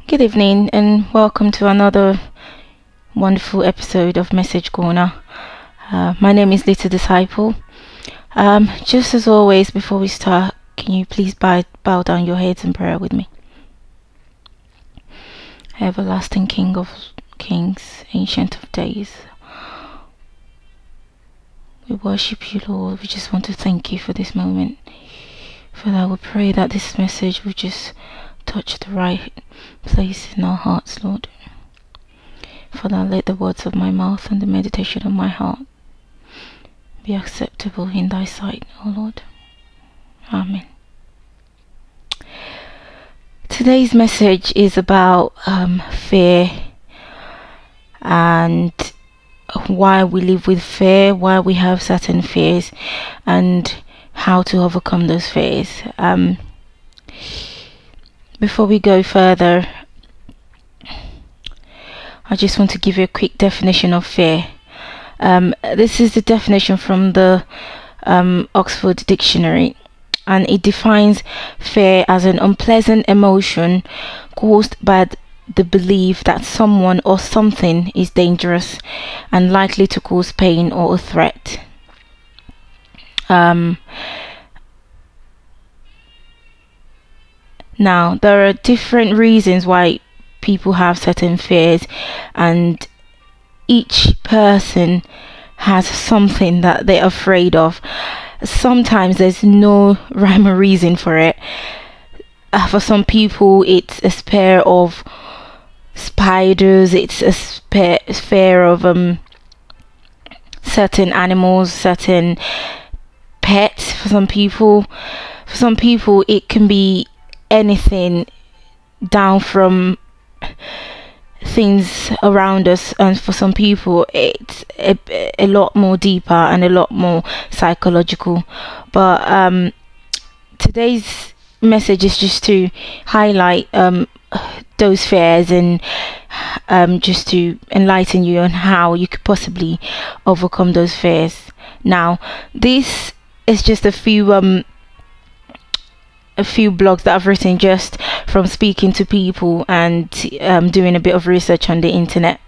Good evening and welcome to another wonderful episode of Message Corner. My name is Little Disciple. Just as always, before we start, can you please bow down your heads in prayer with me? Everlasting King of Kings, Ancient of Days, we worship you, Lord. We just want to thank you for this moment. Father, we pray that this message will just touch the right place in our hearts, Lord. Father, let the words of my mouth and the meditation of my heart be acceptable in thy sight, O Lord. Amen. Today's message is about fear and why we live with fear, why we have certain fears, and how to overcome those fears. Before we go further, I just want to give you a quick definition of fear. This is the definition from the Oxford Dictionary, and it defines fear as an unpleasant emotion caused by the belief that someone or something is dangerous and likely to cause pain or a threat. Now, there are different reasons why people have certain fears, and each person has something that they're afraid of. Sometimes there's no rhyme or reason for it. For some people, it's a fear of spiders, it's a fear of certain animals, certain pets. For some people, it can be anything, down from things around us, and for some people it's a lot more deeper and a lot more psychological. But today's message is just to highlight those fears and just to enlighten you on how you could possibly overcome those fears. Now, this is just a few blogs that I've written just from speaking to people and doing a bit of research on the internet.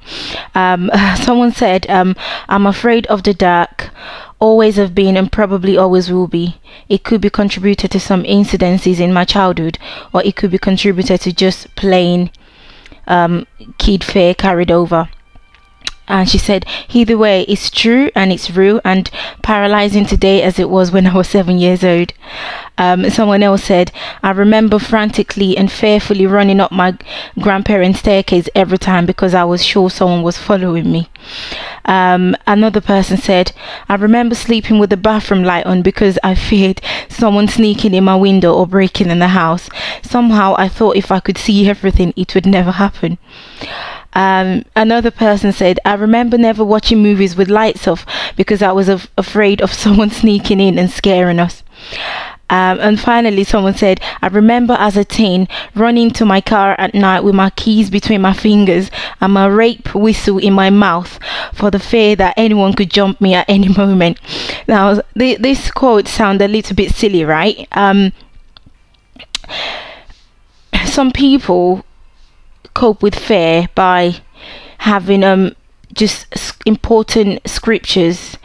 Someone said, I'm afraid of the dark, always have been and probably always will be. It could be contributed to some incidences in my childhood, or it could be contributed to just plain kid fear carried over. And she said, either way, it's true and it's real and paralyzing today as it was when I was 7 years old. Someone else said, I remember frantically and fearfully running up my grandparents' staircase every time because I was sure someone was following me. Another person said, I remember sleeping with the bathroom light on because I feared someone sneaking in my window or breaking in the house. Somehow I thought if I could see everything, it would never happen. Another person said, I remember never watching movies with lights off because I was afraid of someone sneaking in and scaring us. And finally, someone said, I remember as a teen running to my car at night with my keys between my fingers and my rape whistle in my mouth for the fear that anyone could jump me at any moment. Now, this quote sounds a little bit silly, right? Some people cope with fear by having just important scriptures,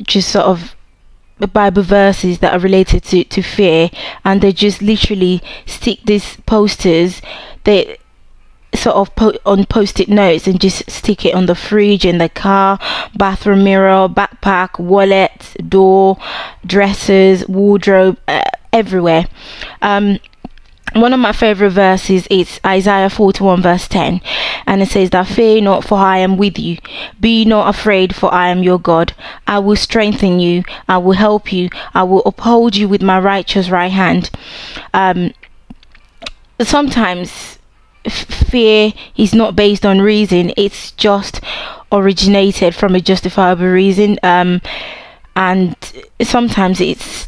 just sort of Bible verses that are related to fear, and they just literally stick these posters, they sort of put on post-it notes and just stick it on the fridge, in the car, bathroom mirror, backpack, wallet, door, dressers, wardrobe, everywhere. One of my favorite verses is Isaiah 41 verse 10, and it says that fear not, for I am with you. Be not afraid, for I am your God. I will strengthen you. I will help you. I will uphold you with my righteous right hand. Sometimes fear is not based on reason. It's just originated from a justifiable reason. And sometimes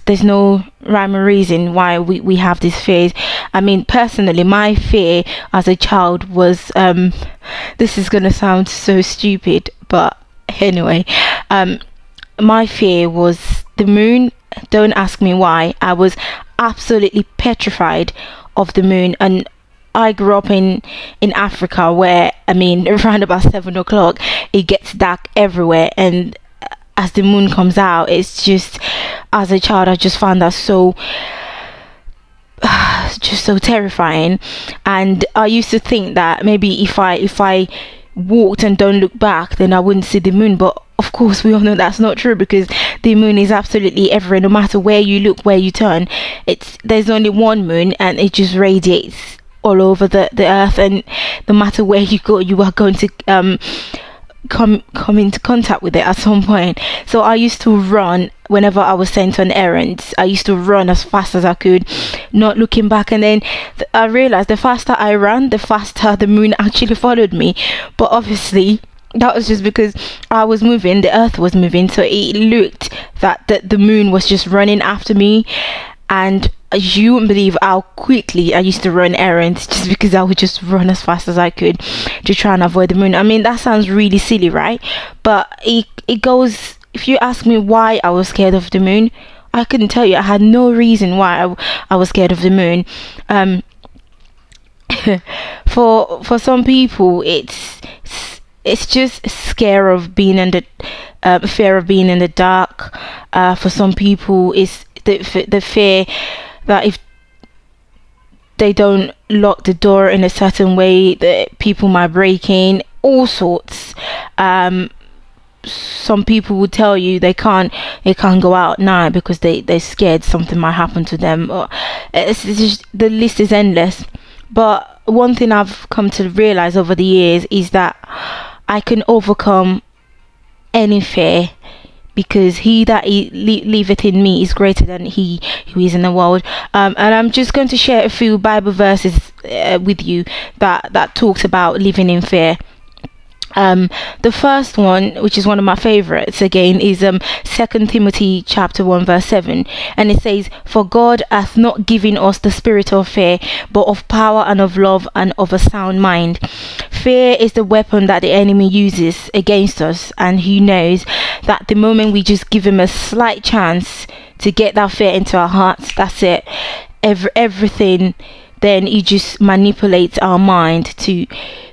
there's no rhyme or reason why we have this fear. I mean, personally, my fear as a child was this is gonna sound so stupid, but anyway, my fear was the moon. Don't ask me why. I was absolutely petrified of the moon, and I grew up in Africa, where I mean around about 7 o'clock it gets dark everywhere, and as the moon comes out, it's just, as a child I just found that so just so terrifying. And I used to think that maybe if I walked and don't look back, then I wouldn't see the moon. But of course we all know that's not true, because the moon is absolutely everywhere. No matter where you look, where you turn, there's only one moon, and it just radiates all over the earth, and no matter where you go, you are going to come into contact with it at some point. So I used to run whenever I was sent on errands. I used to run as fast as I could, not looking back. And then I realized the faster I ran, the faster the moon actually followed me. But obviously that was just because I was moving, the earth was moving, so it looked that the moon was just running after me. And you wouldn't believe how quickly I used to run errands, just because I would just run as fast as I could to try and avoid the moon. I mean, that sounds really silly, right? But it goes, if you ask me why I was scared of the moon, I couldn't tell you. I had no reason why I was scared of the moon. For some people, it's just fear of being in the dark. For some people, it's the fear that if they don't lock the door in a certain way, that people might break in, all sorts. Some people will tell you they can't go out now because they're scared something might happen to them. It's just, the list is endless. But one thing I've come to realize over the years is that I can overcome any fear, because he that liveth in me is greater than he who is in the world. And I'm just going to share a few Bible verses with you that talks about living in fear. The first one, which is one of my favorites again, is 2 Timothy chapter 1 verse 7, and it says, "For God hath not given us the spirit of fear, but of power and of love and of a sound mind." Fear is the weapon that the enemy uses against us, and he knows that the moment we just give him a slight chance to get that fear into our hearts, that's it. Everything, then he just manipulates our mind to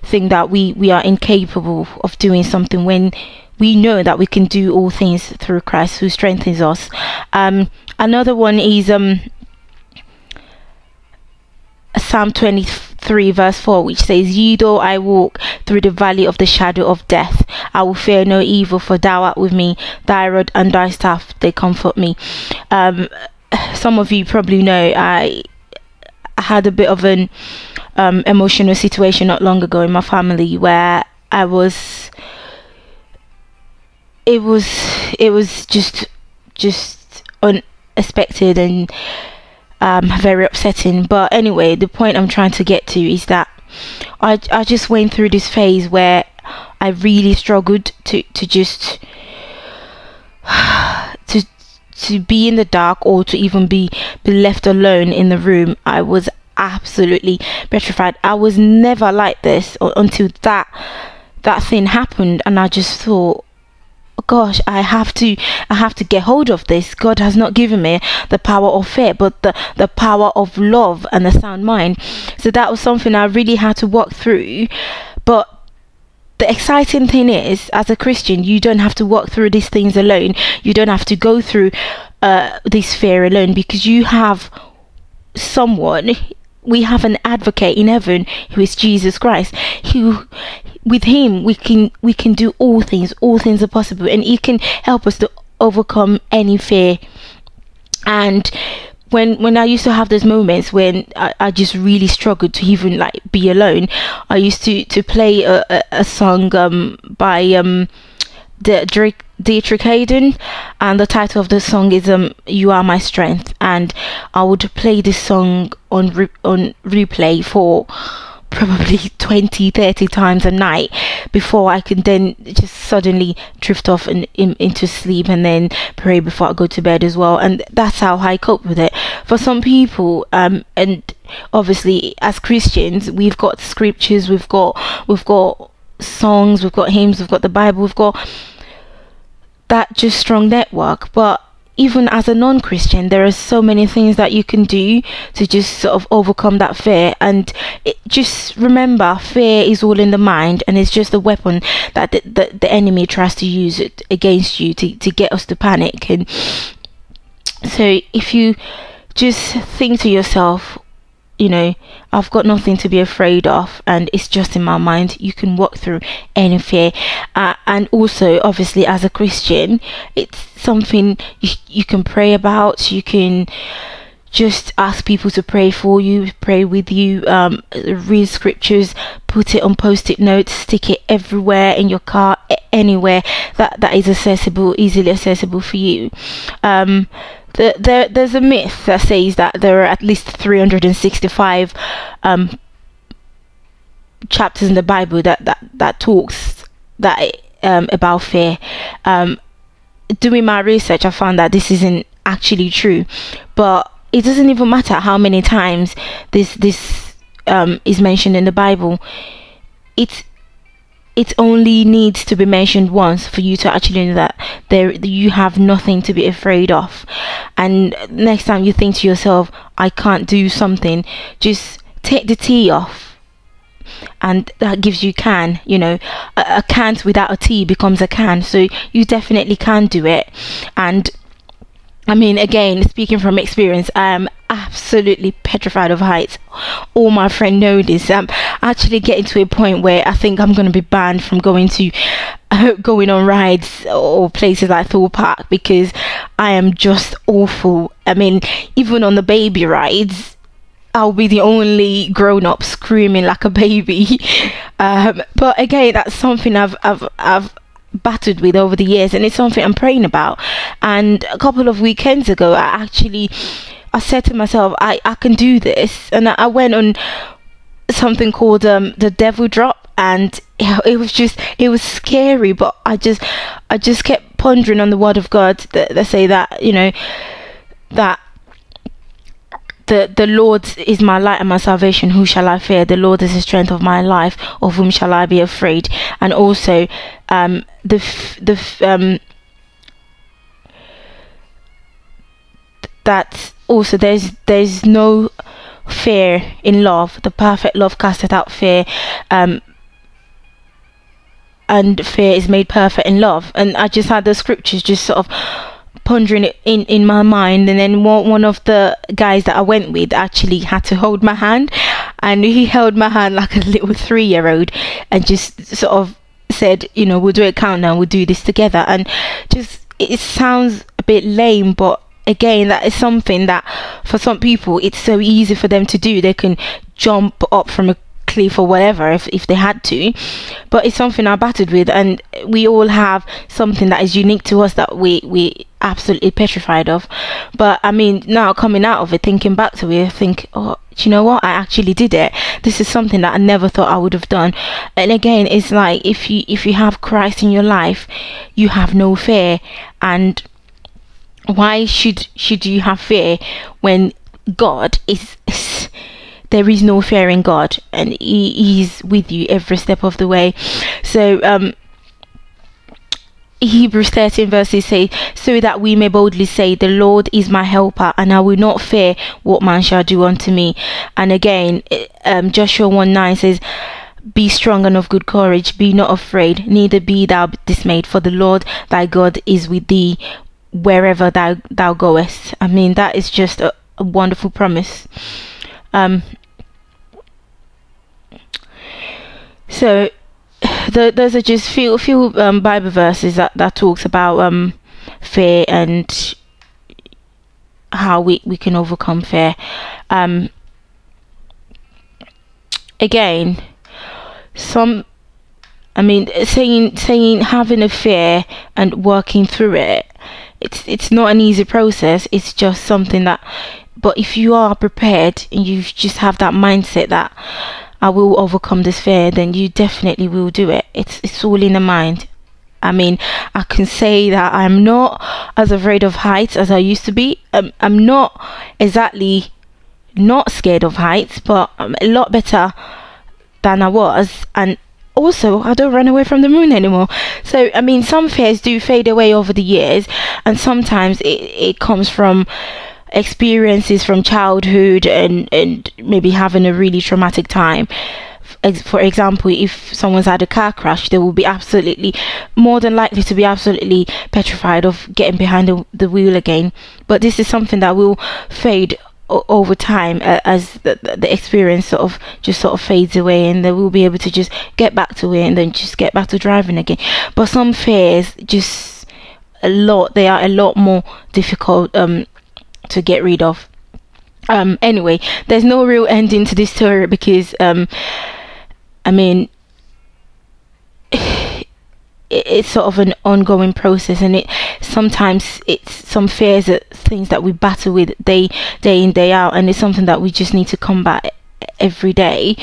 think that we are incapable of doing something, when we know that we can do all things through Christ who strengthens us. Another one is Psalm 23 verse 4, which says, "Yea, though I walk through the valley of the shadow of death, I will fear no evil, for thou art with me. Thy rod and thy staff, they comfort me." Some of you probably know I had a bit of an emotional situation not long ago in my family, where it was just unexpected and very upsetting. But anyway, the point I'm trying to get to is that I just went through this phase where I really struggled to just to be in the dark, or to even be left alone in the room. I was absolutely petrified. I was never like this until that thing happened, and I just thought, oh gosh, I have to get hold of this. God has not given me the power of fear, but the power of love and a sound mind. So that was something I really had to walk through. But the exciting thing is, as a Christian, you don't have to walk through these things alone. You don't have to go through this fear alone, because you have someone. We have an advocate in heaven, who is Jesus Christ, who, with him we can do all things. All things are possible, and he can help us to overcome any fear. And when I used to have those moments when I just really struggled to even like be alone, I used to play a song by Dietrich Hayden, and the title of the song is "You Are My Strength." And I would play this song on replay for probably 20-30 times a night before I could then just suddenly drift off into sleep, and then pray before I go to bed as well. And that's how I cope with it. For some people, and obviously as Christians, we've got scriptures, we've got songs, we've got hymns, we've got the Bible, we've got that just strong network. But even as a non-Christian, there are so many things that you can do to just sort of overcome that fear. And just remember, fear is all in the mind, and it's just a weapon that the enemy tries to use it against you to get us to panic. And so if you just think to yourself, you know, I've got nothing to be afraid of, and it's just in my mind, you can walk through any fear. And also, obviously, as a Christian, it's something you can pray about. You can just ask people to pray for you, pray with you, read scriptures, put it on post-it notes, stick it everywhere in your car, anywhere that is accessible, easily accessible for you. There's a myth that says that there are at least 365 chapters in the Bible that talks about fear. Doing my research, I found that this isn't actually true, but it doesn't even matter how many times this is mentioned in the Bible. It only needs to be mentioned once for you to actually know that you have nothing to be afraid of. And next time you think to yourself, I can't do something, just take the T off, and that gives you can. You know, a can't without a T becomes a can. So you definitely can do it. And I mean, again, speaking from experience, I am absolutely petrified of heights. All my friends know this. I'm actually getting to a point where I think I'm going to be banned from going on rides or places like Thor Park, because I am just awful. I mean, even on the baby rides, I'll be the only grown-up screaming like a baby. But again, that's something I've battled with over the years, and it's something I'm praying about. And a couple of weekends ago, I said to myself, I can do this, and I went on something called the devil drop, and it was scary, but I just kept pondering on the word of God that say that, you know, that the Lord is my light and my salvation, who shall I fear? The Lord is the strength of my life, of whom shall I be afraid? And also that also there's no fear in love. The perfect love casteth out fear, and fear is made perfect in love. And I just had the scriptures just sort of pondering it in my mind, and then one of the guys that I went with actually had to hold my hand, and he held my hand like a little 3-year-old, and just sort of said, you know, we'll do a countdown, we'll do this together. And just, it sounds a bit lame, but again, that is something that for some people it's so easy for them to do. They can jump up from a cliff or whatever if they had to, but it's something I battled with. And we all have something that is unique to us that we absolutely petrified of. But I mean, now coming out of it, thinking back to it, I think, oh, do you know what, I actually did it. This is something that I never thought I would have done. And again, it's like if you have Christ in your life, you have no fear. And why should you have fear when God is there is no fear in God, and he's with you every step of the way. So Hebrews 13 verses say, so that we may boldly say, the Lord is my helper, and I will not fear what man shall do unto me. And again, Joshua 1:9 says, be strong and of good courage, be not afraid, neither be thou dismayed, for the Lord thy God is with thee wherever thou goest. I mean, that is just a wonderful promise. So those are just few Bible verses that talks about fear and how we can overcome fear. Again, saying having a fear and working through it, it's not an easy process. It's just something that, but if you are prepared and you just have that mindset that I will overcome this fear, then you definitely will do it. It's all in the mind. I mean, I can say that I'm not as afraid of heights as I used to be. I'm not exactly not scared of heights, but I'm a lot better than I was. And also, I don't run away from the moon anymore. So I mean, some fears do fade away over the years, and sometimes it comes from experiences from childhood, and maybe having a really traumatic time. For example, if someone's had a car crash, they will be absolutely more than likely to be absolutely petrified of getting behind the wheel again. But this is something that will fade over time, as the experience sort of fades away, and they will be able to just get back to it and then just get back to driving again. But some fears, just they are a lot more difficult to get rid of. Anyway, there's no real ending to this story, because I mean, it's sort of an ongoing process, and sometimes it's some fears, things that we battle with day in, day out, and it's something that we just need to combat every day.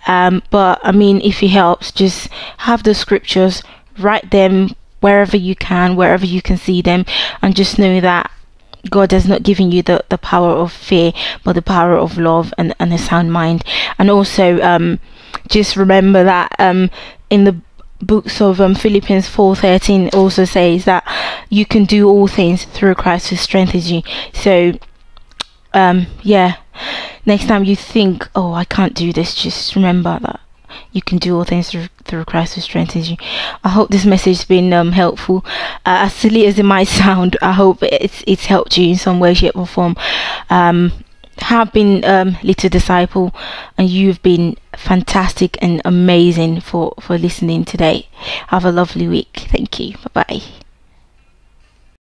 But I mean, if it helps, just have the scriptures, write them wherever you can see them, and just know that God has not given you the power of fear, but the power of love and a sound mind. And also just remember that in the books of Philippians 4:13 also says that you can do all things through Christ who strengthens you. So yeah, next time you think, oh, I can't do this, just remember that you can do all things through Christ who strengthens you. I hope this message has been helpful. As silly as it might sound, I hope it's helped you in some way, shape or form. Have been Little Disciple, and you've been fantastic and amazing for listening today. Have a lovely week. Thank you. Bye bye.